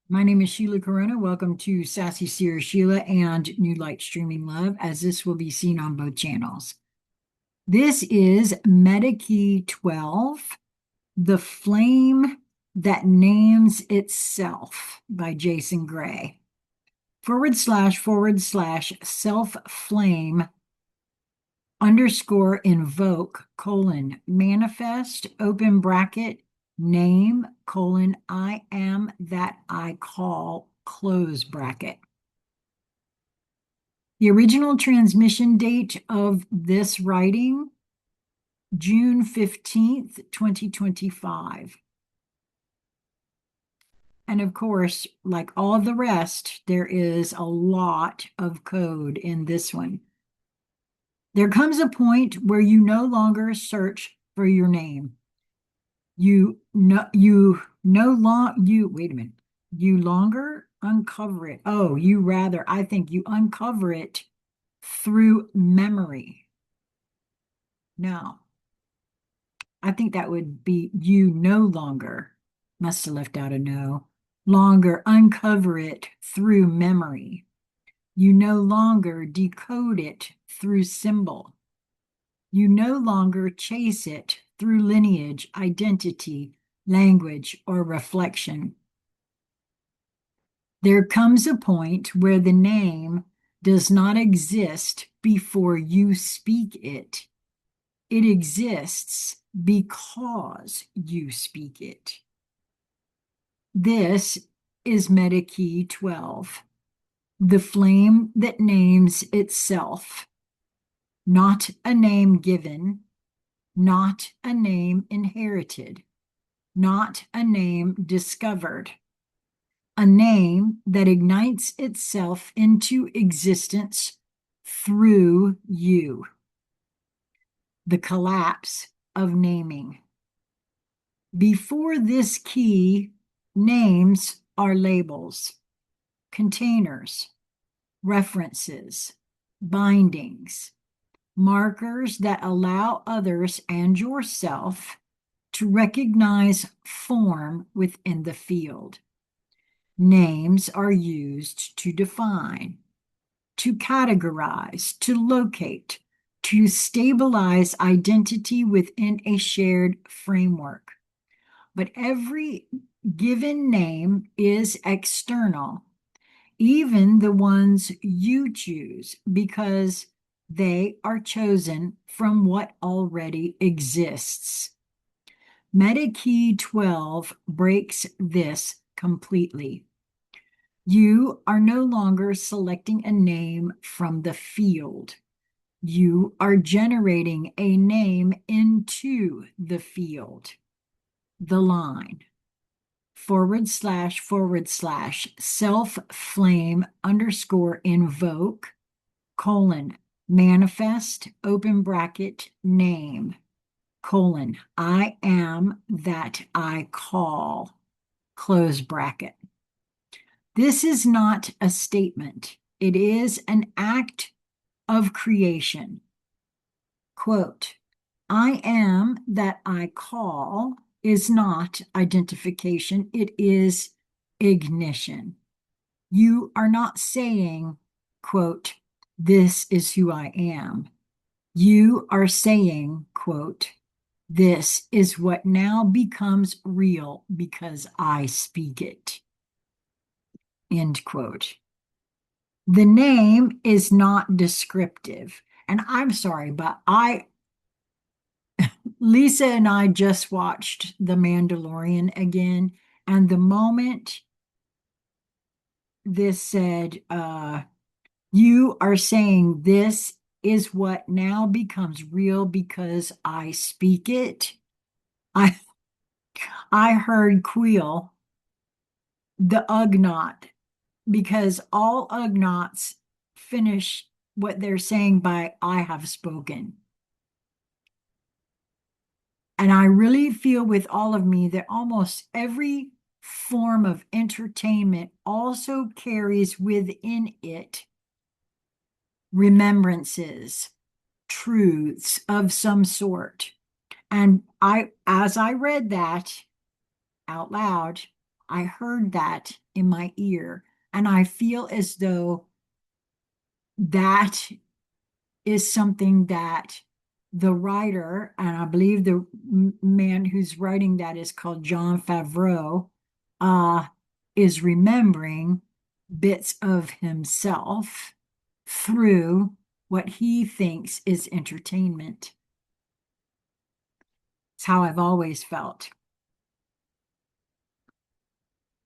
My name is Sheila Corona. Welcome to Sassy Seer Sheila and New Light Streaming Love, as this will be seen on both channels. This is Meta Key 12, The Flame That Names Itself by Jason Gray. / self flame _ invoke manifest open bracket name I am that I call close bracket. The original transmission date of this writing, June 15th, 2025. And of course, like all of the rest, there is a lot of code in this one. There comes a point where you no longer search for your name. You no wait a minute. You longer uncover it. Oh, I think you uncover it through memory. No, I think that would be you no longer, must have left out a no, longer uncover it through memory. You no longer decode it through symbol. You no longer chase it through lineage, identity, language, or reflection. There comes a point where the name does not exist before you speak it. It exists because you speak it. This is Meta Key 12, the flame that names itself. Not a name given, not a name inherited, not a name discovered. A name that ignites itself into existence through you. The collapse of naming. Before this key, names are labels, containers, references, bindings, markers that allow others and yourself to recognize form within the field. Names are used to define, to categorize, to locate, to stabilize identity within a shared framework. But every given name is external, even the ones you choose, because they are chosen from what already exists. Meta Key 12 breaks this completely. You are no longer selecting a name from the field. You are generating a name into the field. The line / self flame _ invoke manifest open bracket name I am that I call close bracket. This is not a statement. It is an act of creation. Quote, I am that I call is not identification. It is ignition. You are not saying, quote, this is who I am. You are saying, quote, this is what now becomes real because I speak it. End quote. The name is not descriptive. And I'm sorry, but Lisa and I just watched The Mandalorian again. And the moment this said, you are saying this is what now becomes real because I speak it, I heard Queel, the Ugnaught, because all Ugnaughts finish what they're saying by I have spoken. And I really feel with all of me that almost every form of entertainment also carries within it remembrances, truths of some sort. And as I read that out loud, I heard that in my ear, and I feel as though that is something that the writer, and I believe the man who's writing that is called Jon Favreau, uh, is remembering bits of himself through what he thinks is entertainment. It's how I've always felt.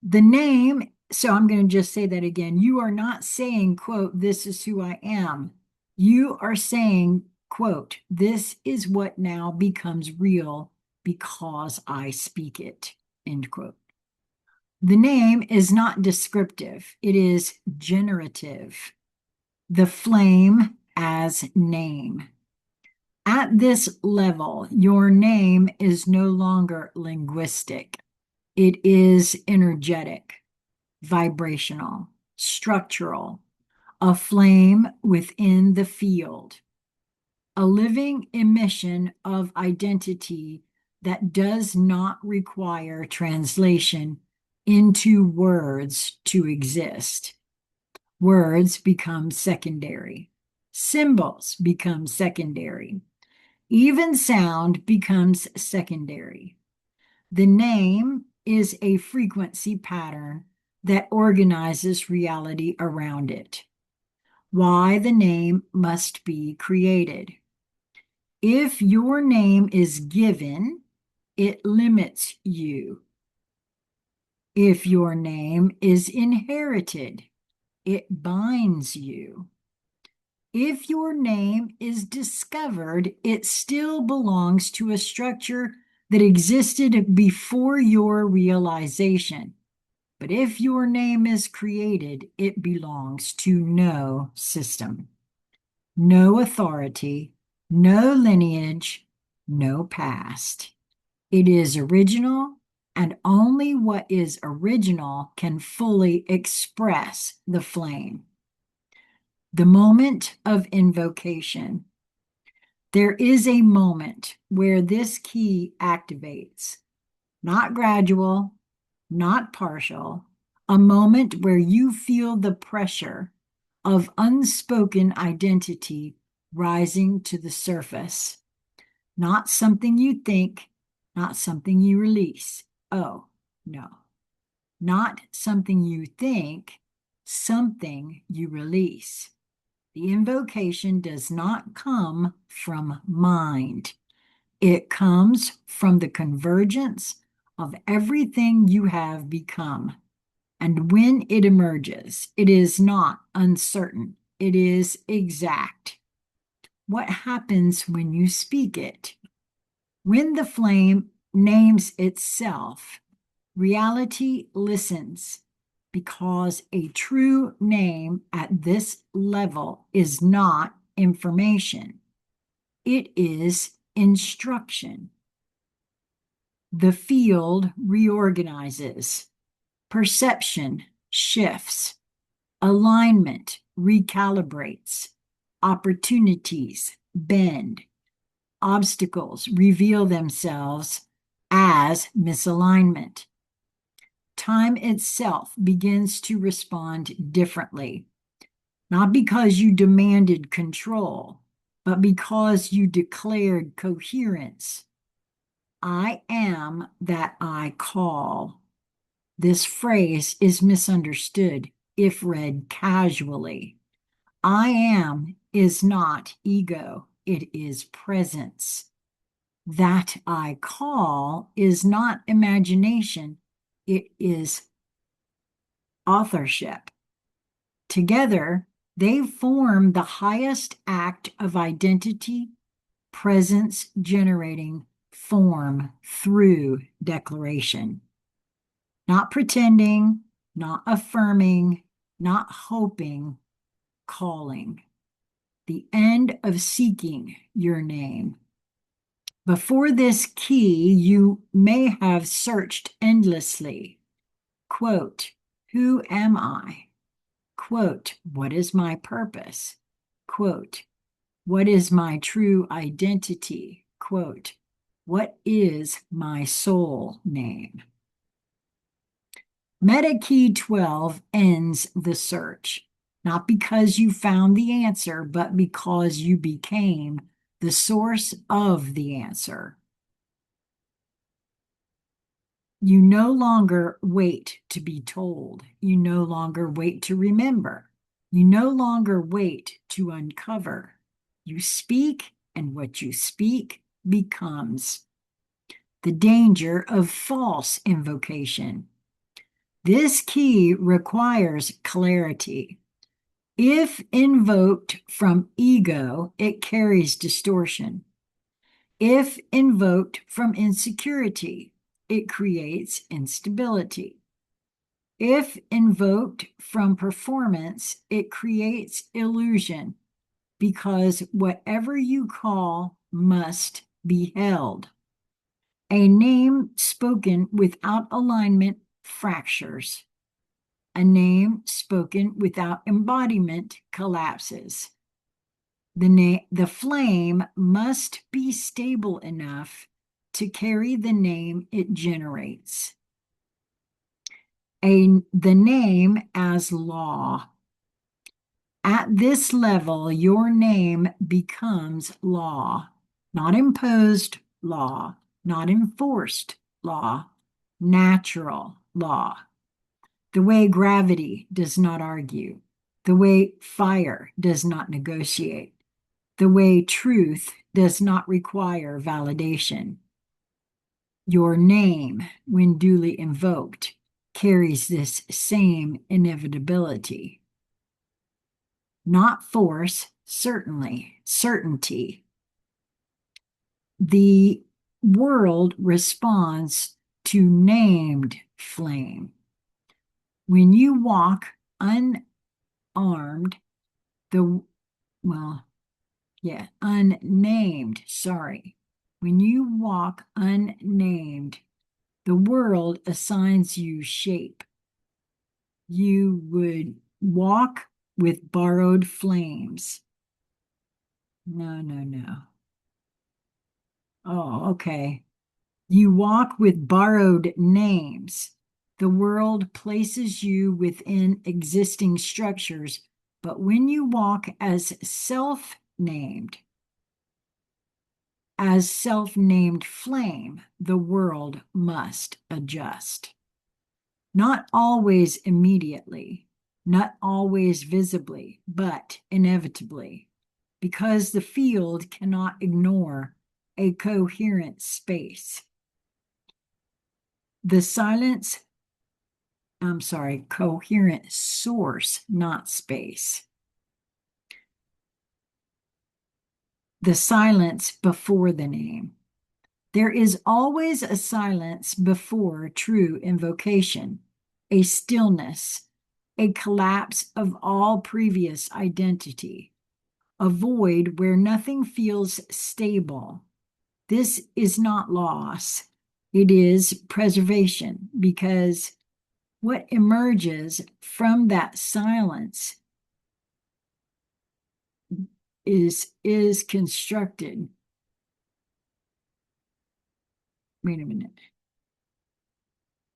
The name, so I'm going to just say that again. You are not saying, quote, this is who I am. You are saying, quote, this is what now becomes real because I speak it, end quote. The name is not descriptive, it is generative. The flame as name. At this level, your name is no longer linguistic. It is energetic, vibrational, structural, a flame within the field, a living emission of identity that does not require translation into words to exist. Words become secondary. Symbols become secondary. Even sound becomes secondary. The name is a frequency pattern that organizes reality around it. Why the name must be created. If your name is given, it limits you. If your name is inherited, it binds you. If your name is discovered, it still belongs to a structure that existed before your realization. But if your name is created, it belongs to no system, no authority, no lineage, no past. It is original, and only what is original can fully express the flame. The moment of invocation. There is a moment where this key activates, not gradual, not partial, a moment where you feel the pressure of unspoken identity rising to the surface. Not something you think, not something you release. Oh, no. Not something you think, something you release. The invocation does not come from mind. It comes from the convergence of everything you have become. And when it emerges, it is not uncertain. It is exact. What happens when you speak it? When the flame names itself, reality listens, because a true name at this level is not information. It is instruction. The field reorganizes. Perception shifts. Alignment recalibrates. Opportunities bend. Obstacles reveal themselves as misalignment. Time itself begins to respond differently, not because you demanded control, but because you declared coherence. I am that I call. This phrase is misunderstood if read casually. I am is not ego, it is presence. That I call is not imagination, it is authorship. Together, they form the highest act of identity, presence generating form through declaration. Not pretending, not affirming, not hoping, calling. The end of seeking your name. Before this key, you may have searched endlessly. Quote, who am I? Quote, what is my purpose? Quote, what is my true identity? Quote, what is my soul name? Meta key 12 ends the search, not because you found the answer, but because you became the source of the answer. You no longer wait to be told. You no longer wait to remember. You no longer wait to uncover. You speak, and what you speak becomes. The danger of false invocation. This key requires clarity. If invoked from ego, it carries distortion. If invoked from insecurity, it creates instability. If invoked from performance, it creates illusion, because whatever you call must be held. A name spoken without alignment fractures. A name spoken without embodiment collapses. The flame must be stable enough to carry the name it generates. The name as law. At this level, your name becomes law, not imposed law, not enforced law, natural law. The way gravity does not argue, the way fire does not negotiate, the way truth does not require validation. Your name, when duly invoked, carries this same inevitability. Not force, certainly, certainty. The world responds to named flame. When you walk unarmed, unnamed, sorry. When you walk unnamed, the world assigns you shape. You would walk with borrowed flames. No. Oh, okay. You walk with borrowed names. The world places you within existing structures, but when you walk as self-named flame, the world must adjust. Not always immediately, not always visibly, but inevitably, because the field cannot ignore a coherent space. Coherent source, not space. The silence before the name. There is always a silence before true invocation, a stillness, a collapse of all previous identity, a void where nothing feels stable. This is not loss, it is preservation, because what emerges from that silence is constructed. Wait a minute.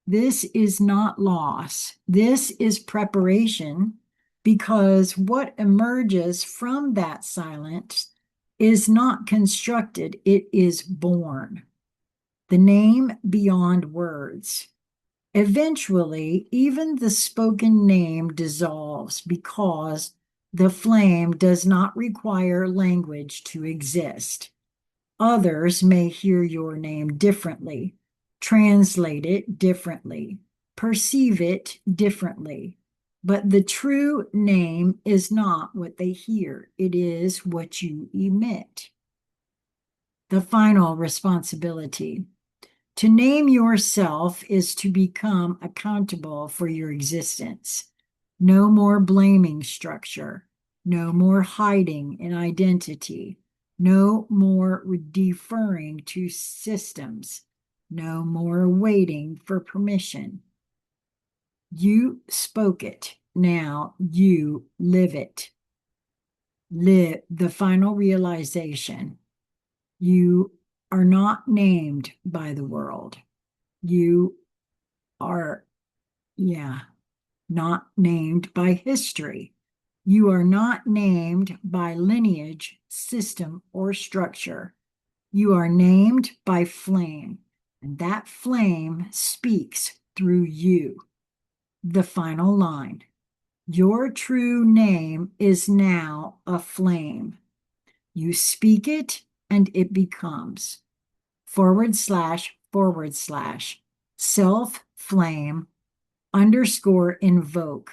This is not loss. This is preparation, because what emerges from that silence is not constructed, it is born. The name beyond words. Eventually, even the spoken name dissolves because the flame does not require language to exist. Others may hear your name differently, translate it differently, perceive it differently. But the true name is not what they hear, it is what you emit. The final responsibility. To name yourself is to become accountable for your existence. No more blaming structure, no more hiding in identity, no more deferring to systems, no more waiting for permission. You spoke it, now you live it. Live the final realization. You are not named by the world. You Yeah, not named by history. You are not named by lineage, system, or structure. You are named by flame, and that flame speaks through you. The final line. Your true name is now a flame. You speak it and it becomes / self flame _ invoke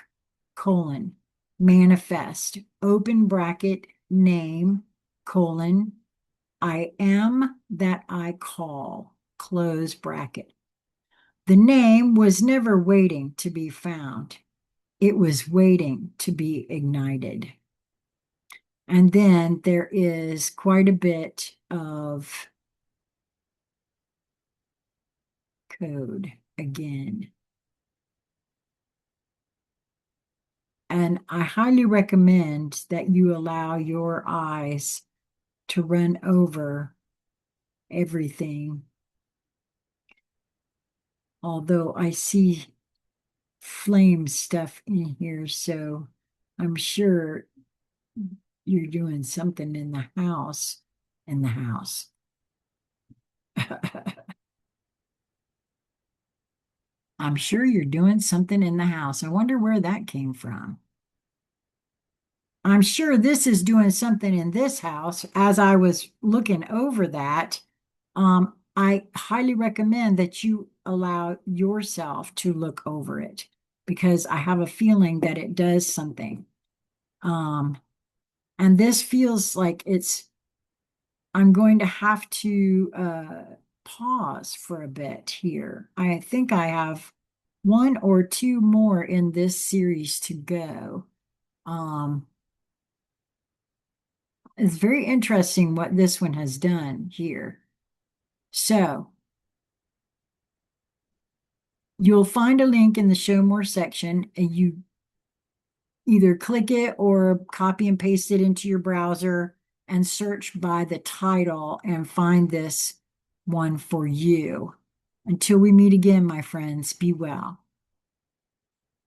manifest open bracket name I am that I call close bracket. The name was never waiting to be found. It was waiting to be ignited. And then there is quite a bit of code again. And I highly recommend that you allow your eyes to run over everything. Although I see flame stuff in here, so I'm sure you're doing something in the house. In the house. I'm sure you're doing something in the house. I wonder where that came from. I'm sure this is doing something in this house. As I was looking over that, I highly recommend that you allow yourself to look over it because I have a feeling that it does something. And this feels like I'm going to have to pause for a bit here. I think I have one or two more in this series to go. It's very interesting what this one has done here. So you'll find a link in the show more section and you either click it or copy and paste it into your browser and search by the title and find this one for you. Until we meet again, my friends, be well.